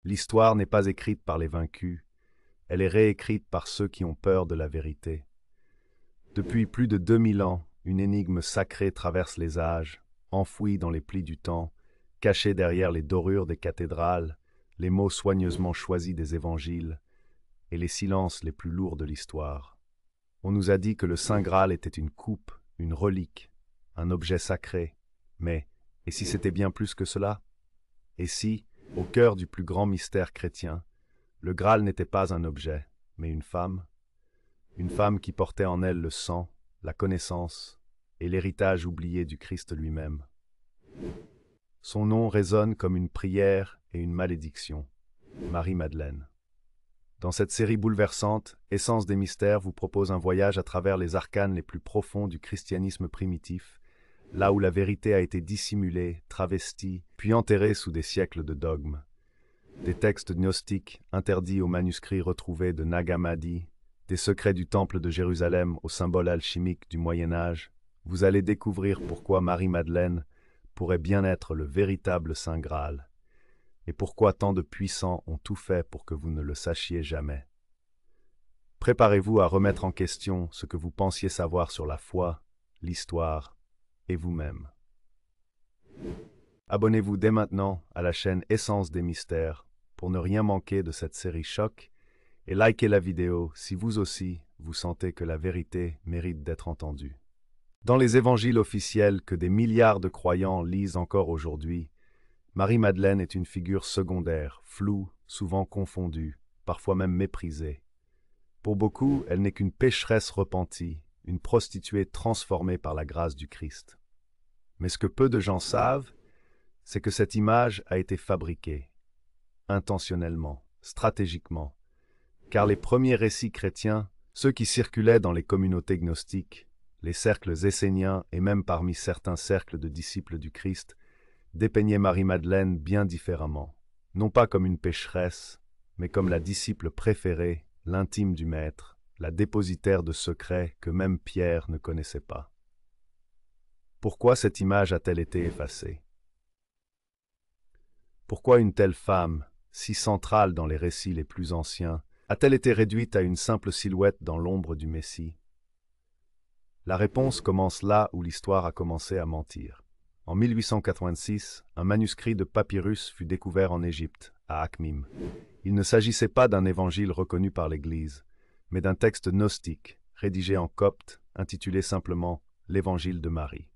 L'histoire n'est pas écrite par les vaincus, elle est réécrite par ceux qui ont peur de la vérité. Depuis plus de 2000 ans, une énigme sacrée traverse les âges, enfouie dans les plis du temps, cachée derrière les dorures des cathédrales, les mots soigneusement choisis des évangiles et les silences les plus lourds de l'histoire. On nous a dit que le Saint Graal était une coupe, une relique, un objet sacré. Mais, et si c'était bien plus que cela? Et si, au cœur du plus grand mystère chrétien, le Graal n'était pas un objet, mais une femme qui portait en elle le sang, la connaissance et l'héritage oublié du Christ lui-même. Son nom résonne comme une prière et une malédiction, Marie-Madeleine. Dans cette série bouleversante, Essence des mystères vous propose un voyage à travers les arcanes les plus profonds du christianisme primitif, là où la vérité a été dissimulée, travestie, puis enterrée sous des siècles de dogmes. Des textes gnostiques interdits aux manuscrits retrouvés de Nag Hammadi, des secrets du temple de Jérusalem aux symboles alchimiques du Moyen Âge, vous allez découvrir pourquoi Marie-Madeleine pourrait bien être le véritable Saint Graal, et pourquoi tant de puissants ont tout fait pour que vous ne le sachiez jamais. Préparez-vous à remettre en question ce que vous pensiez savoir sur la foi, l'histoire et vous-même. Abonnez-vous dès maintenant à la chaîne Essence des mystères pour ne rien manquer de cette série choc et likez la vidéo si vous aussi vous sentez que la vérité mérite d'être entendue. Dans les évangiles officiels que des milliards de croyants lisent encore aujourd'hui, Marie-Madeleine est une figure secondaire, floue, souvent confondue, parfois même méprisée. Pour beaucoup, elle n'est qu'une pécheresse repentie, une prostituée transformée par la grâce du Christ. Mais ce que peu de gens savent, c'est que cette image a été fabriquée, intentionnellement, stratégiquement, car les premiers récits chrétiens, ceux qui circulaient dans les communautés gnostiques, les cercles esséniens et même parmi certains cercles de disciples du Christ, dépeignaient Marie-Madeleine bien différemment, non pas comme une pécheresse, mais comme la disciple préférée, l'intime du Maître, la dépositaire de secrets que même Pierre ne connaissait pas. Pourquoi cette image a-t-elle été effacée? Pourquoi une telle femme, si centrale dans les récits les plus anciens, a-t-elle été réduite à une simple silhouette dans l'ombre du Messie? La réponse commence là où l'histoire a commencé à mentir. En 1886, un manuscrit de papyrus fut découvert en Égypte, à Akhmim. Il ne s'agissait pas d'un évangile reconnu par l'Église, mais d'un texte gnostique, rédigé en copte, intitulé simplement « L'Évangile de Marie ».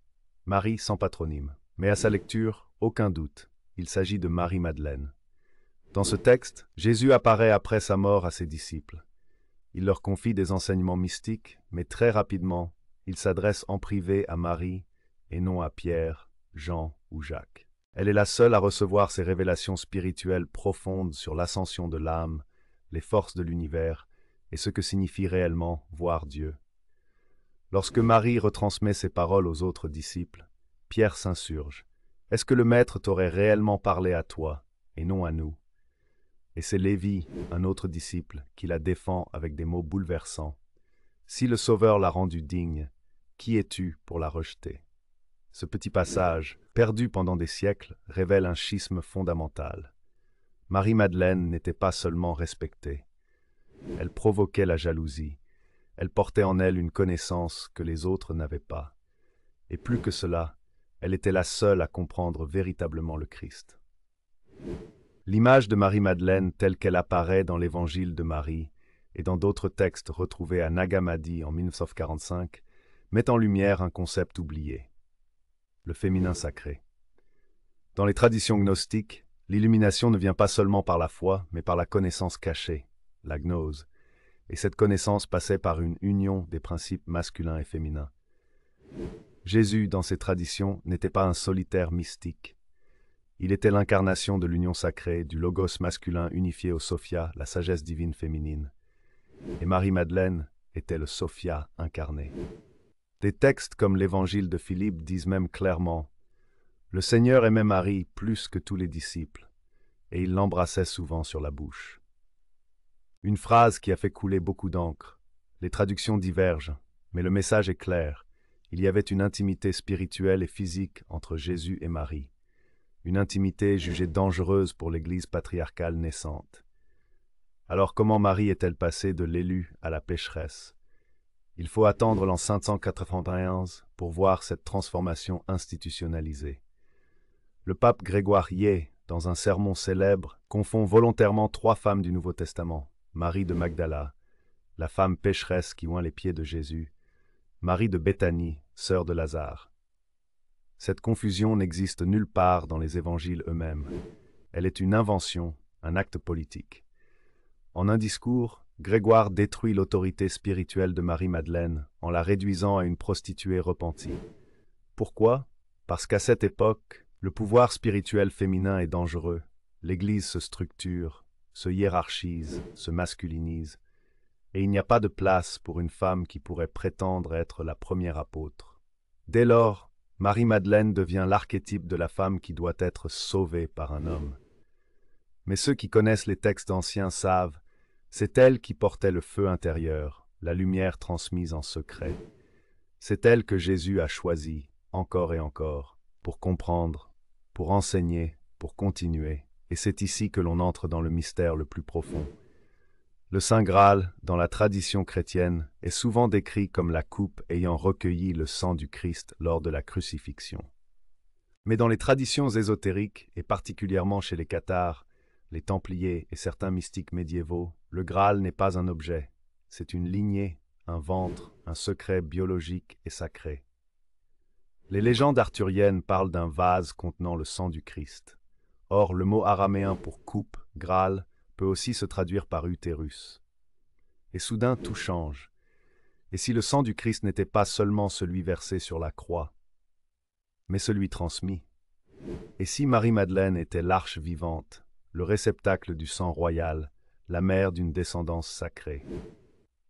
Marie sans patronyme. Mais à sa lecture, aucun doute, il s'agit de Marie-Madeleine. Dans ce texte, Jésus apparaît après sa mort à ses disciples. Il leur confie des enseignements mystiques, mais très rapidement, il s'adresse en privé à Marie et non à Pierre, Jean ou Jacques. Elle est la seule à recevoir ces révélations spirituelles profondes sur l'ascension de l'âme, les forces de l'univers et ce que signifie réellement voir Dieu. Lorsque Marie retransmet ces paroles aux autres disciples, Pierre s'insurge. « Est-ce que le Maître t'aurait réellement parlé à toi et non à nous ?» Et c'est Lévi, un autre disciple, qui la défend avec des mots bouleversants. « Si le Sauveur l'a rendue digne, qui es-tu pour la rejeter ?» Ce petit passage, perdu pendant des siècles, révèle un schisme fondamental. Marie-Madeleine n'était pas seulement respectée. Elle provoquait la jalousie. Elle portait en elle une connaissance que les autres n'avaient pas. Et plus que cela, elle était la seule à comprendre véritablement le Christ. L'image de Marie-Madeleine telle qu'elle apparaît dans l'Évangile de Marie et dans d'autres textes retrouvés à Nag Hammadi en 1945 met en lumière un concept oublié, le féminin sacré. Dans les traditions gnostiques, l'illumination ne vient pas seulement par la foi, mais par la connaissance cachée, la gnose, et cette connaissance passait par une union des principes masculins et féminins. Jésus, dans ces traditions, n'était pas un solitaire mystique. Il était l'incarnation de l'union sacrée, du logos masculin unifié au Sophia, la sagesse divine féminine. Et Marie-Madeleine était le Sophia incarné. Des textes comme l'Évangile de Philippe disent même clairement « Le Seigneur aimait Marie plus que tous les disciples, et il l'embrassait souvent sur la bouche. » Une phrase qui a fait couler beaucoup d'encre. Les traductions divergent, mais le message est clair. Il y avait une intimité spirituelle et physique entre Jésus et Marie. une intimité jugée dangereuse pour l'Église patriarcale naissante. Alors comment Marie est-elle passée de l'élue à la pécheresse? Il faut attendre l'an 591 pour voir cette transformation institutionnalisée. Le pape Grégoire Ier, dans un sermon célèbre, confond volontairement trois femmes du Nouveau Testament: Marie de Magdala, la femme pécheresse qui oint les pieds de Jésus, Marie de Béthanie, sœur de Lazare. Cette confusion n'existe nulle part dans les évangiles eux-mêmes. Elle est une invention, un acte politique. En un discours, Grégoire détruit l'autorité spirituelle de Marie-Madeleine en la réduisant à une prostituée repentie. Pourquoi? Parce qu'à cette époque, le pouvoir spirituel féminin est dangereux. L'Église se structure, se hiérarchise, se masculinise, et il n'y a pas de place pour une femme qui pourrait prétendre être la première apôtre. Dès lors, Marie-Madeleine devient l'archétype de la femme qui doit être sauvée par un homme. Mais ceux qui connaissent les textes anciens savent, c'est elle qui portait le feu intérieur, la lumière transmise en secret. C'est elle que Jésus a choisie, encore et encore, pour comprendre, pour enseigner, pour continuer, et c'est ici que l'on entre dans le mystère le plus profond. Le Saint Graal, dans la tradition chrétienne, est souvent décrit comme la coupe ayant recueilli le sang du Christ lors de la crucifixion. Mais dans les traditions ésotériques, et particulièrement chez les cathares, les templiers et certains mystiques médiévaux, le Graal n'est pas un objet, c'est une lignée, un ventre, un secret biologique et sacré. Les légendes arthuriennes parlent d'un vase contenant le sang du Christ. Or, le mot araméen pour coupe, Graal, peut aussi se traduire par utérus. Et soudain, tout change. Et si le sang du Christ n'était pas seulement celui versé sur la croix, mais celui transmis? Et si Marie-Madeleine était l'arche vivante, le réceptacle du sang royal, la mère d'une descendance sacrée?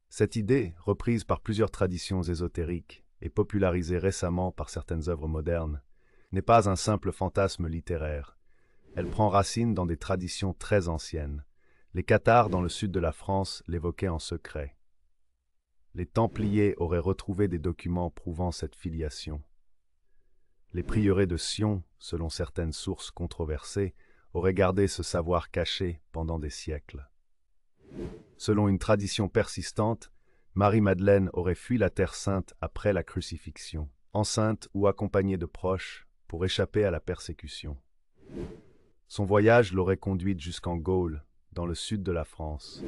Cette idée, reprise par plusieurs traditions ésotériques et popularisée récemment par certaines œuvres modernes, n'est pas un simple fantasme littéraire. Elle prend racine dans des traditions très anciennes. Les cathares dans le sud de la France l'évoquaient en secret. Les Templiers auraient retrouvé des documents prouvant cette filiation. Les prieurés de Sion, selon certaines sources controversées, auraient gardé ce savoir caché pendant des siècles. Selon une tradition persistante, Marie-Madeleine aurait fui la Terre Sainte après la crucifixion, enceinte ou accompagnée de proches, pour échapper à la persécution. Son voyage l'aurait conduite jusqu'en Gaule, dans le sud de la France,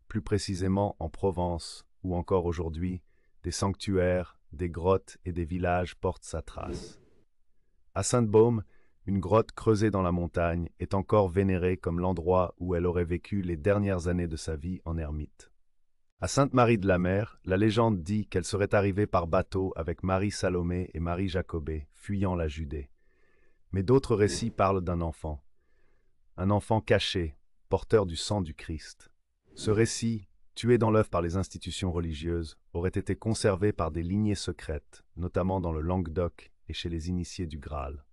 plus précisément en Provence, où encore aujourd'hui, des sanctuaires, des grottes et des villages portent sa trace. À Sainte-Baume, une grotte creusée dans la montagne est encore vénérée comme l'endroit où elle aurait vécu les dernières années de sa vie en ermite. À Sainte-Marie-de-la-Mer, la légende dit qu'elle serait arrivée par bateau avec Marie-Salomé et Marie-Jacobée, fuyant la Judée. Mais d'autres récits parlent d'un enfant. Un enfant caché, porteur du sang du Christ. Ce récit, tué dans l'œuf par les institutions religieuses, aurait été conservé par des lignées secrètes, notamment dans le Languedoc et chez les initiés du Graal.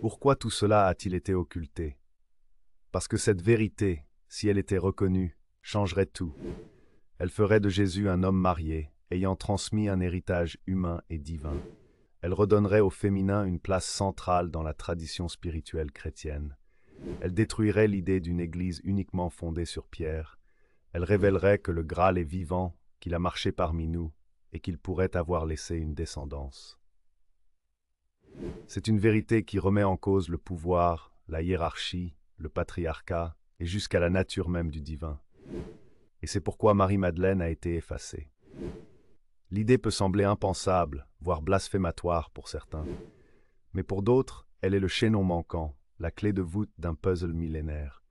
Pourquoi tout cela a-t-il été occulté? Parce que cette vérité, si elle était reconnue, changerait tout. Elle ferait de Jésus un homme marié, ayant transmis un héritage humain et divin. Elle redonnerait au féminin une place centrale dans la tradition spirituelle chrétienne. Elle détruirait l'idée d'une Église uniquement fondée sur Pierre. Elle révélerait que le Graal est vivant, qu'il a marché parmi nous, et qu'il pourrait avoir laissé une descendance. C'est une vérité qui remet en cause le pouvoir, la hiérarchie, le patriarcat, et jusqu'à la nature même du divin. Et c'est pourquoi Marie-Madeleine a été effacée. L'idée peut sembler impensable, voire blasphématoire pour certains. Mais pour d'autres, elle est le chaînon manquant, la clé de voûte d'un puzzle millénaire.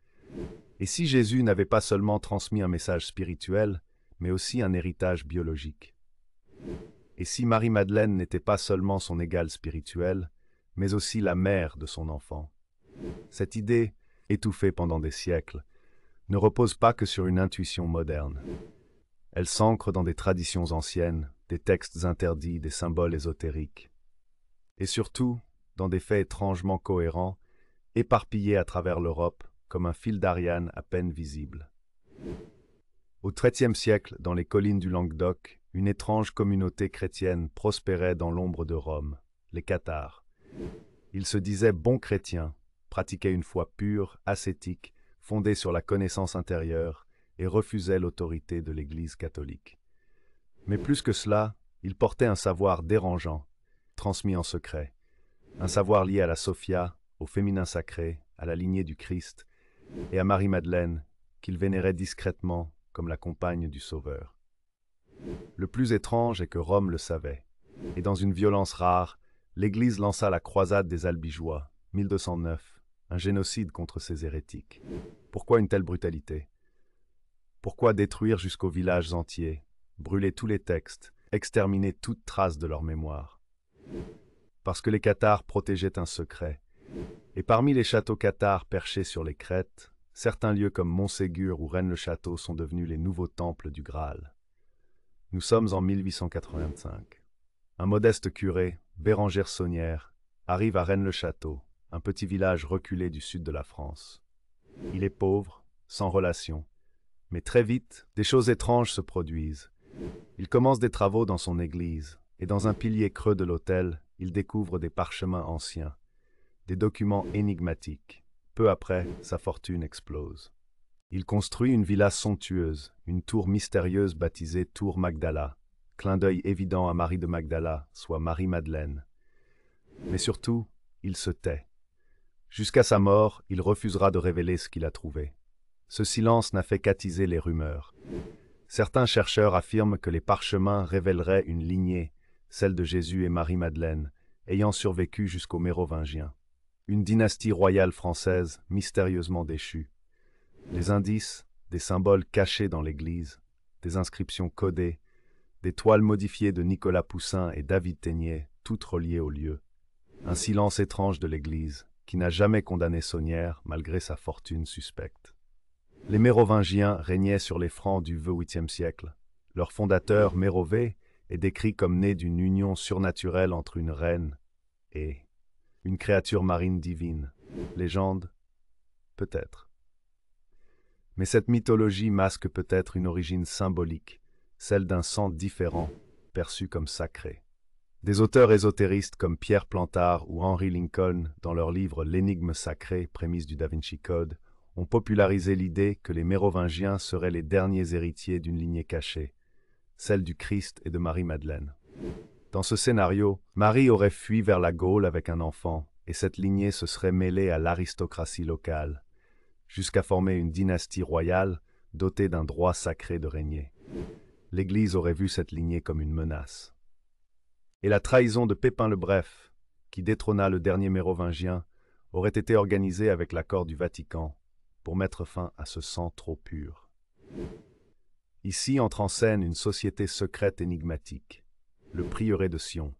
Et si Jésus n'avait pas seulement transmis un message spirituel, mais aussi un héritage biologique? Et si Marie-Madeleine n'était pas seulement son égale spirituelle, mais aussi la mère de son enfant? Cette idée, étouffée pendant des siècles, ne repose pas que sur une intuition moderne. Elle s'ancre dans des traditions anciennes, des textes interdits, des symboles ésotériques. Et surtout, dans des faits étrangement cohérents, éparpillés à travers l'Europe, comme un fil d'Ariane à peine visible. Au XIIIe siècle, dans les collines du Languedoc, une étrange communauté chrétienne prospérait dans l'ombre de Rome, les cathares. Il se disait bon chrétien, pratiquait une foi pure, ascétique, fondée sur la connaissance intérieure, et refusait l'autorité de l'Église catholique. Mais plus que cela, il portait un savoir dérangeant, transmis en secret, un savoir lié à la Sophia, au féminin sacré, à la lignée du Christ, et à Marie-Madeleine, qu'il vénérait discrètement comme la compagne du Sauveur. Le plus étrange est que Rome le savait, et dans une violence rare, l'Église lança la croisade des Albigeois, 1209, un génocide contre ces hérétiques. Pourquoi une telle brutalité? Pourquoi détruire jusqu'aux villages entiers, brûler tous les textes, exterminer toute trace de leur mémoire? Parce que les cathares protégeaient un secret, et parmi les châteaux cathares perchés sur les crêtes, certains lieux comme Montségur ou Rennes-le-Château sont devenus les nouveaux temples du Graal. Nous sommes en 1885. Un modeste curé, Bérengère Saunière, arrive à Rennes-le-Château, un petit village reculé du sud de la France. Il est pauvre, sans relation, mais très vite, des choses étranges se produisent. Il commence des travaux dans son église, et dans un pilier creux de l'autel, il découvre des parchemins anciens, des documents énigmatiques. Peu après, sa fortune explose. Il construit une villa somptueuse, une tour mystérieuse baptisée Tour Magdala, clin d'œil évident à Marie de Magdala, soit Marie-Madeleine. Mais surtout, il se tait. Jusqu'à sa mort, il refusera de révéler ce qu'il a trouvé. Ce silence n'a fait qu'attiser les rumeurs. Certains chercheurs affirment que les parchemins révéleraient une lignée, celle de Jésus et Marie-Madeleine, ayant survécu jusqu'aux Mérovingiens. Une dynastie royale française mystérieusement déchue. Les indices, des symboles cachés dans l'église, des inscriptions codées, des toiles modifiées de Nicolas Poussin et David Ténier, toutes reliées au lieu. Un silence étrange de l'église, qui n'a jamais condamné Saunière malgré sa fortune suspecte. Les Mérovingiens régnaient sur les Francs du XVIIIe siècle. Leur fondateur, Mérové, est décrit comme né d'une union surnaturelle entre une reine et une créature marine divine. Légende? Peut-être. Mais cette mythologie masque peut-être une origine symbolique, celle d'un sang différent, perçu comme sacré. Des auteurs ésotéristes comme Pierre Plantard ou Henry Lincoln, dans leur livre L'énigme sacrée, prémisse du Da Vinci Code, ont popularisé l'idée que les Mérovingiens seraient les derniers héritiers d'une lignée cachée, celle du Christ et de Marie-Madeleine. Dans ce scénario, Marie aurait fui vers la Gaule avec un enfant, et cette lignée se serait mêlée à l'aristocratie locale, jusqu'à former une dynastie royale dotée d'un droit sacré de régner. L'Église aurait vu cette lignée comme une menace. Et la trahison de Pépin le Bref, qui détrôna le dernier mérovingien, aurait été organisée avec l'accord du Vatican pour mettre fin à ce sang trop pur. Ici entre en scène une société secrète énigmatique, le prieuré de Sion.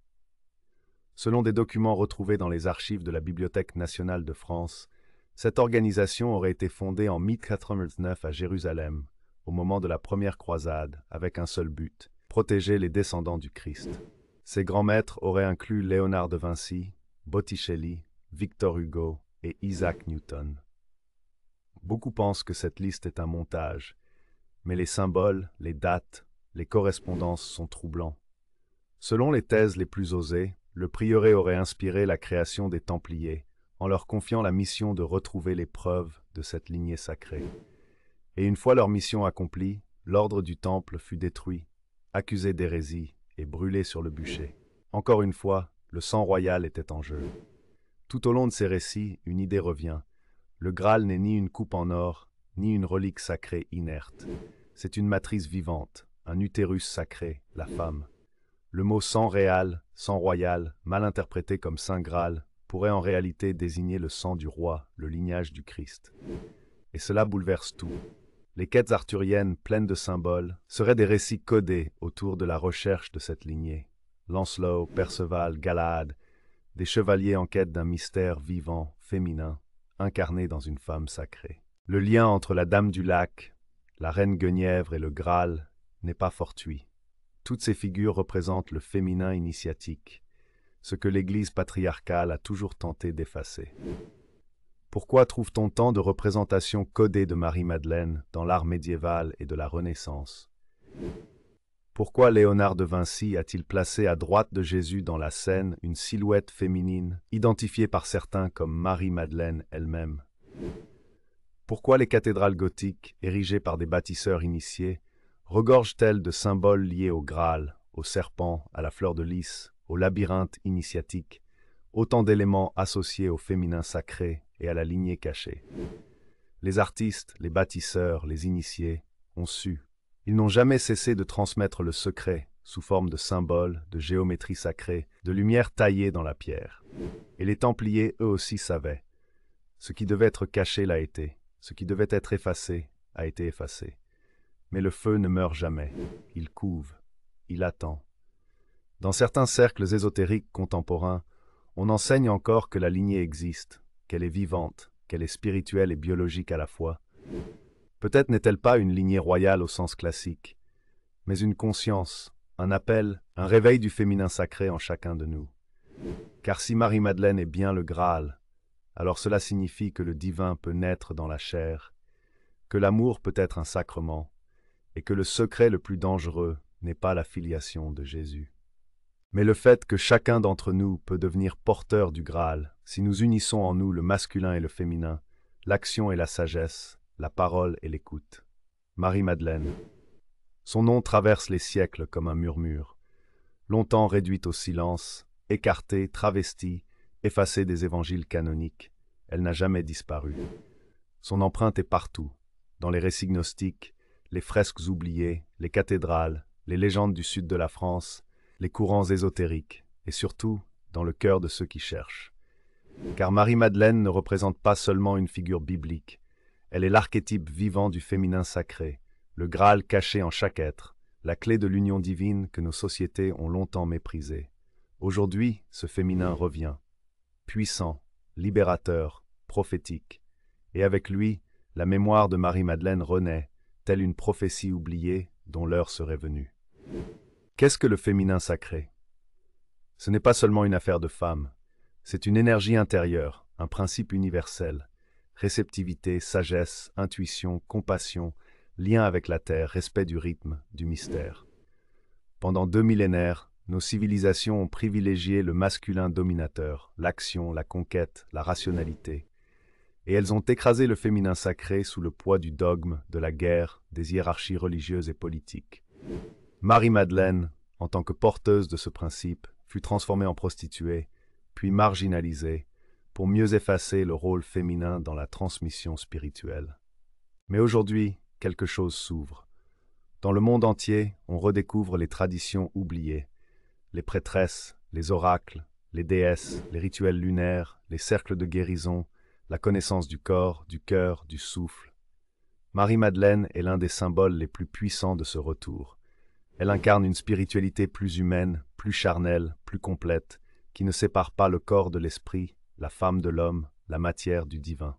Selon des documents retrouvés dans les archives de la Bibliothèque nationale de France, cette organisation aurait été fondée en 1089 à Jérusalem, au moment de la première croisade, avec un seul but, protéger les descendants du Christ. Ses grands maîtres auraient inclus Léonard de Vinci, Botticelli, Victor Hugo et Isaac Newton. Beaucoup pensent que cette liste est un montage, mais les symboles, les dates, les correspondances sont troublants. Selon les thèses les plus osées, le prieuré aurait inspiré la création des Templiers, en leur confiant la mission de retrouver les preuves de cette lignée sacrée. Et une fois leur mission accomplie, l'ordre du Temple fut détruit, accusé d'hérésie et brûlé sur le bûcher. Encore une fois, le sang royal était en jeu. Tout au long de ces récits, une idée revient. Le Graal n'est ni une coupe en or, ni une relique sacrée inerte. C'est une matrice vivante, un utérus sacré, la femme. Le mot sang réal, sang royal, mal interprété comme Saint Graal, pourrait en réalité désigner le sang du roi, le lignage du Christ. Et cela bouleverse tout. Les quêtes arthuriennes pleines de symboles seraient des récits codés autour de la recherche de cette lignée. Lancelot, Perceval, Galahad, des chevaliers en quête d'un mystère vivant, féminin, incarné dans une femme sacrée. Le lien entre la Dame du Lac, la Reine Guenièvre et le Graal n'est pas fortuit. Toutes ces figures représentent le féminin initiatique, ce que l'Église patriarcale a toujours tenté d'effacer. Pourquoi trouve-t-on tant de représentations codées de Marie-Madeleine dans l'art médiéval et de la Renaissance? Pourquoi Léonard de Vinci a-t-il placé à droite de Jésus dans la scène une silhouette féminine, identifiée par certains comme Marie-Madeleine elle-même? Pourquoi les cathédrales gothiques, érigées par des bâtisseurs initiés, regorgent-elles de symboles liés au Graal, au serpent, à la fleur de lys, au labyrinthe initiatique, autant d'éléments associés au féminin sacré et à la lignée cachée? Les artistes, les bâtisseurs, les initiés ont su. Ils n'ont jamais cessé de transmettre le secret, sous forme de symboles, de géométrie sacrée, de lumière taillée dans la pierre. Et les Templiers, eux aussi, savaient. Ce qui devait être caché l'a été. Ce qui devait être effacé a été effacé. Mais le feu ne meurt jamais. Il couve. Il attend. Dans certains cercles ésotériques contemporains, on enseigne encore que la lignée existe, qu'elle est vivante, qu'elle est spirituelle et biologique à la fois. Peut-être n'est-elle pas une lignée royale au sens classique, mais une conscience, un appel, un réveil du féminin sacré en chacun de nous. Car si Marie-Madeleine est bien le Graal, alors cela signifie que le divin peut naître dans la chair, que l'amour peut être un sacrement, et que le secret le plus dangereux n'est pas la filiation de Jésus, mais le fait que chacun d'entre nous peut devenir porteur du Graal si nous unissons en nous le masculin et le féminin, l'action et la sagesse, la parole et l'écoute. Marie-Madeleine. Son nom traverse les siècles comme un murmure, longtemps réduite au silence, écartée, travestie, effacée des évangiles canoniques. Elle n'a jamais disparu. Son empreinte est partout, dans les récits gnostiques, les fresques oubliées, les cathédrales, les légendes du sud de la France, les courants ésotériques, et surtout dans le cœur de ceux qui cherchent. Car Marie-Madeleine ne représente pas seulement une figure biblique, elle est l'archétype vivant du féminin sacré, le Graal caché en chaque être, la clé de l'union divine que nos sociétés ont longtemps méprisée. Aujourd'hui, ce féminin revient, puissant, libérateur, prophétique, et avec lui, la mémoire de Marie-Madeleine renaît, telle une prophétie oubliée dont l'heure serait venue. Qu'est-ce que le féminin sacré? Ce n'est pas seulement une affaire de femme, c'est une énergie intérieure, un principe universel. Réceptivité, sagesse, intuition, compassion, lien avec la terre, respect du rythme, du mystère. Pendant 2 millénaires, nos civilisations ont privilégié le masculin dominateur, l'action, la conquête, la rationalité. Et elles ont écrasé le féminin sacré sous le poids du dogme, de la guerre, des hiérarchies religieuses et politiques. Marie-Madeleine, en tant que porteuse de ce principe, fut transformée en prostituée, puis marginalisée, pour mieux effacer le rôle féminin dans la transmission spirituelle. Mais aujourd'hui, quelque chose s'ouvre. Dans le monde entier, on redécouvre les traditions oubliées, les prêtresses, les oracles, les déesses, les rituels lunaires, les cercles de guérison, la connaissance du corps, du cœur, du souffle. Marie-Madeleine est l'un des symboles les plus puissants de ce retour. Elle incarne une spiritualité plus humaine, plus charnelle, plus complète, qui ne sépare pas le corps de l'esprit, la femme de l'homme, la matière du divin.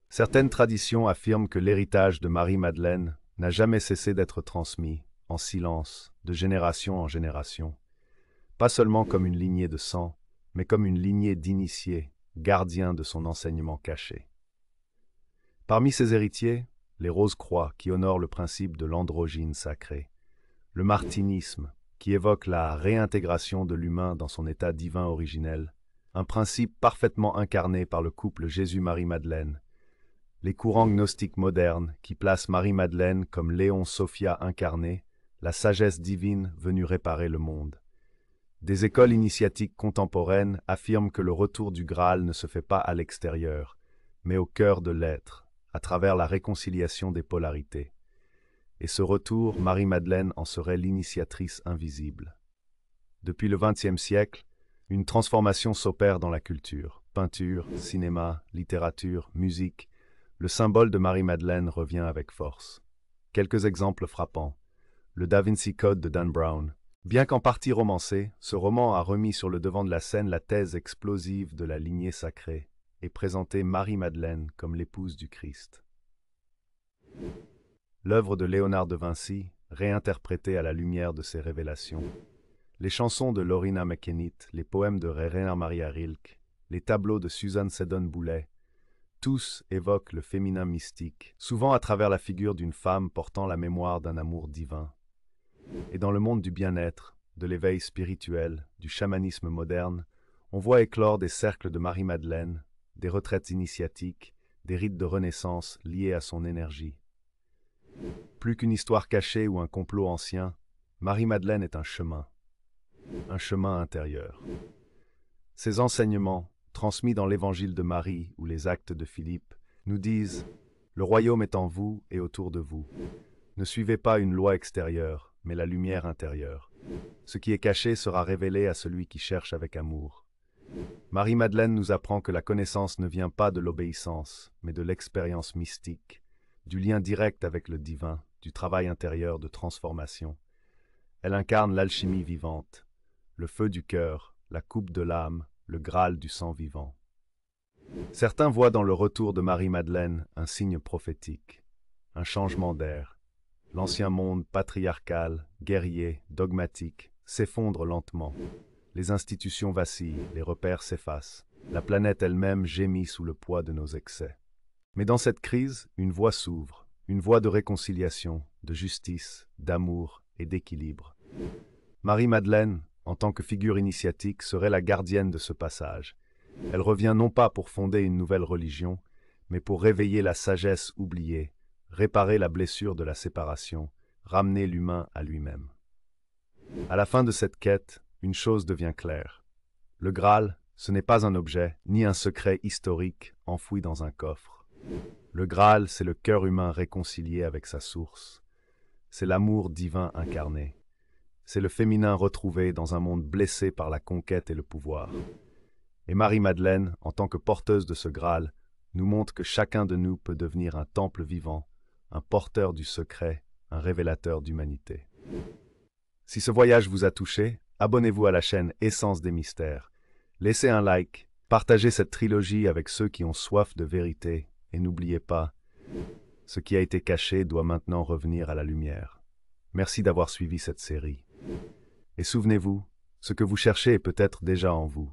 Certaines traditions affirment que l'héritage de Marie-Madeleine n'a jamais cessé d'être transmis, en silence, de génération en génération, pas seulement comme une lignée de sang, mais comme une lignée d'initiés, gardiens de son enseignement caché. Parmi ses héritiers, les Rose-Croix qui honorent le principe de l'androgyne sacré, le martinisme qui évoque la réintégration de l'humain dans son état divin originel, un principe parfaitement incarné par le couple Jésus-Marie-Madeleine, les courants gnostiques modernes qui placent Marie-Madeleine comme Léon Sophia incarné, la sagesse divine venue réparer le monde. Des écoles initiatiques contemporaines affirment que le retour du Graal ne se fait pas à l'extérieur, mais au cœur de l'être, à travers la réconciliation des polarités. Et ce retour, Marie-Madeleine en serait l'initiatrice invisible. Depuis le XXe siècle, une transformation s'opère dans la culture. Peinture, cinéma, littérature, musique. Le symbole de Marie-Madeleine revient avec force. Quelques exemples frappants. Le Da Vinci Code de Dan Brown. Bien qu'en partie romancé, ce roman a remis sur le devant de la scène la thèse explosive de la lignée sacrée et présenté Marie-Madeleine comme l'épouse du Christ. L'œuvre de Léonard de Vinci, réinterprétée à la lumière de ces révélations. Les chansons de Lorina McKennitt, les poèmes de Rainer Maria Rilke, les tableaux de Suzanne Seddon Boulet, tous évoquent le féminin mystique, souvent à travers la figure d'une femme portant la mémoire d'un amour divin. Et dans le monde du bien-être, de l'éveil spirituel, du chamanisme moderne, on voit éclore des cercles de Marie-Madeleine, des retraites initiatiques, des rites de renaissance liés à son énergie. Plus qu'une histoire cachée ou un complot ancien, Marie-Madeleine est un chemin intérieur. Ses enseignements, transmis dans l'Évangile de Marie ou les Actes de Philippe, nous disent « Le royaume est en vous et autour de vous. Ne suivez pas une loi extérieure, mais la lumière intérieure. Ce qui est caché sera révélé à celui qui cherche avec amour. » Marie-Madeleine nous apprend que la connaissance ne vient pas de l'obéissance, mais de l'expérience mystique, du lien direct avec le divin, du travail intérieur de transformation. Elle incarne l'alchimie vivante, le feu du cœur, la coupe de l'âme, le Graal du sang vivant. Certains voient dans le retour de Marie-Madeleine un signe prophétique, un changement d'air. L'ancien monde patriarcal, guerrier, dogmatique, s'effondre lentement. Les institutions vacillent, les repères s'effacent. La planète elle-même gémit sous le poids de nos excès. Mais dans cette crise, une voie s'ouvre, une voie de réconciliation, de justice, d'amour et d'équilibre. Marie-Madeleine, en tant que figure initiatique, serait la gardienne de ce passage. Elle revient non pas pour fonder une nouvelle religion, mais pour réveiller la sagesse oubliée, réparer la blessure de la séparation, ramener l'humain à lui-même. À la fin de cette quête, une chose devient claire. Le Graal, ce n'est pas un objet, ni un secret historique enfoui dans un coffre. Le Graal, c'est le cœur humain réconcilié avec sa source. C'est l'amour divin incarné. C'est le féminin retrouvé dans un monde blessé par la conquête et le pouvoir. Et Marie-Madeleine, en tant que porteuse de ce Graal, nous montre que chacun de nous peut devenir un temple vivant, un porteur du secret, un révélateur d'humanité. Si ce voyage vous a touché, abonnez-vous à la chaîne Essence des Mystères. Laissez un like, partagez cette trilogie avec ceux qui ont soif de vérité, et n'oubliez pas, ce qui a été caché doit maintenant revenir à la lumière. Merci d'avoir suivi cette série. Et souvenez-vous, ce que vous cherchez est peut-être déjà en vous.